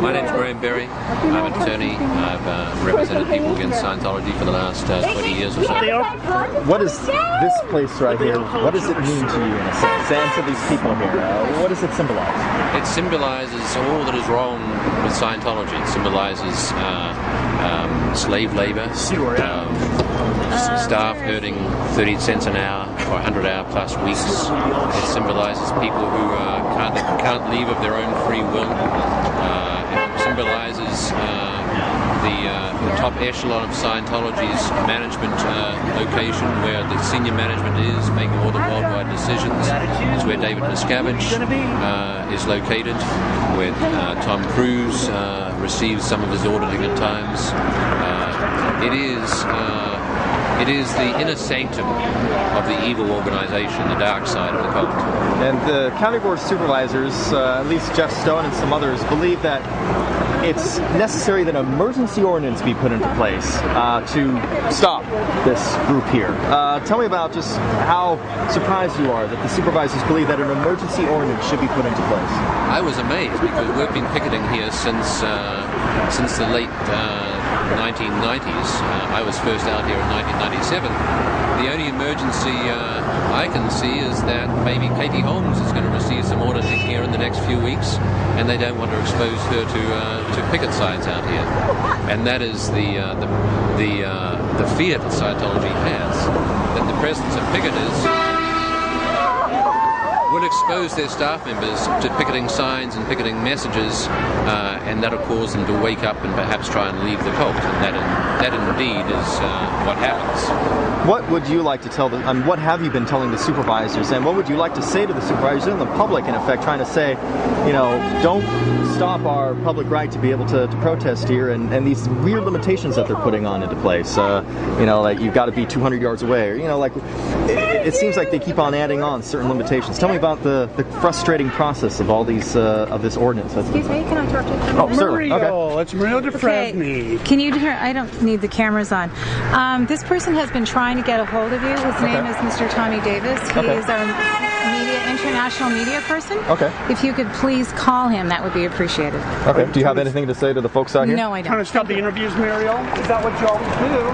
My name's Graham Berry. I'm an attorney. I've represented people against Scientology for the last 20 years or so. What is this place right here, what does it mean to you in a sense, and to these people here? What does it symbolize? It symbolizes all that is wrong with Scientology. It symbolizes slave labor, staff earning 30 cents an hour for 100-hour plus weeks. It symbolizes people who can't leave of their own free will. It symbolizes the top echelon of Scientology's management location, where the senior management is making all the worldwide decisions. It's where David Miscavige is located, where Tom Cruise receives some of his auditing at times. It is the inner sanctum of the evil organization, the dark side of the cult. And the county board of supervisors, at least Jeff Stone and some others, believe that it's necessary that an emergency ordinance be put into place to stop this group here. Tell me about just how surprised you are that the supervisors believe that an emergency ordinance should be put into place. I was amazed because we've been picketing here since the late 1990s. I was first out here in 1997. The only emergency I can see is that maybe Katie Holmes is going to receive some auditing here in the next few weeks, and they don't want to expose her to picket signs out here. And that is the fear that Scientology has, that the presence of picketers will expose their staff members to picketing signs and picketing messages, and that'll cause them to wake up and perhaps try and leave the cult. And that indeed is what happens. What would you like to tell them? What have you been telling the supervisors, and what would you like to say to the supervisors and the public, in effect, trying to say, you know, don't stop our public right to be able to protest here, and these weird limitations that they're putting on into place. You know, like you've got to be 200 yards away, or, you know, like it seems like they keep on adding on certain limitations. Tell me about the frustrating process of all these of this ordinance. Excuse me, can I talk to you? Oh, certainly. Okay. It's Mario DeFresny. Can you hear? I don't need the cameras on. This person has been trying to get a hold of you. His name is Mr. Tommy Davis. He is our international media person. Okay. If you could please call him, that would be appreciated. Okay. Do you have anything to say to the folks out here? No, I don't. Trying to stop the interviews, Mariel? Is that what you always do?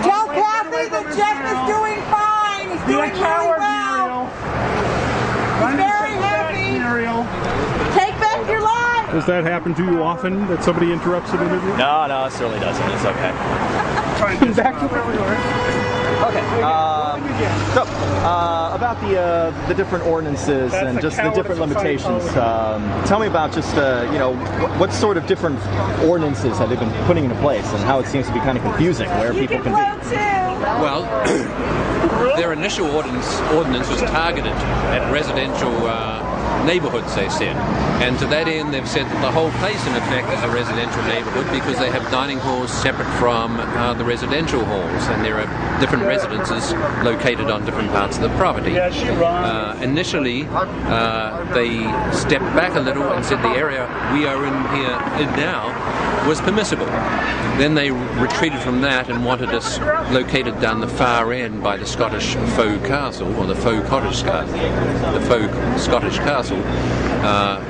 Tell Kathy that Jeff is doing fine. He's doing really well. He's very happy. Take back your life. Does that happen to you often, that somebody interrupts an interview? No, it certainly doesn't. It's okay. Back to where we were. Okay. So, about the different ordinances and just the different limitations. Tell me about just you know, what sort of different ordinances have they been putting into place, and how it seems to be kind of confusing where people can be. Well, their initial ordinance was targeted at residential neighborhoods, they said. And to that end, they've said that the whole place, in effect, is a residential neighborhood because they have dining halls separate from the residential halls, and there are different residences located on different parts of the property. Initially, they stepped back a little and said the area we are in here now was permissible. Then they retreated from that and wanted us located down the far end by the Scottish faux castle, or the faux Scottish castle,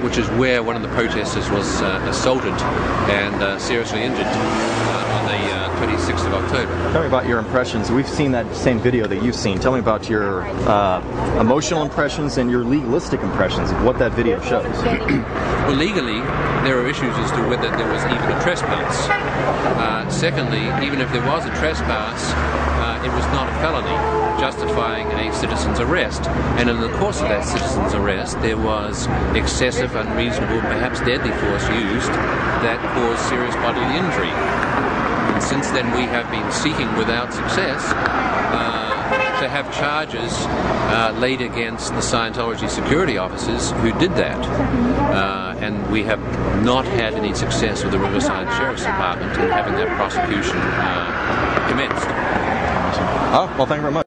which is where one of the protesters was assaulted and seriously injured on the 26th of October. Tell me about your impressions. We've seen that same video that you've seen. Tell me about your emotional impressions and your legalistic impressions of what that video shows. Well, legally, there are issues as to whether there was even a trespass. Secondly, even if there was a trespass, it was not a felony, justifying a citizen's arrest. And in the course of that citizen's arrest, there was excessive, unreasonable, perhaps deadly force used that caused serious bodily injury. And since then, we have been seeking, without success, to have charges laid against the Scientology security officers who did that. And we have not had any success with the Riverside Sheriff's Department in having that prosecution commenced. Oh, well, thank you very much.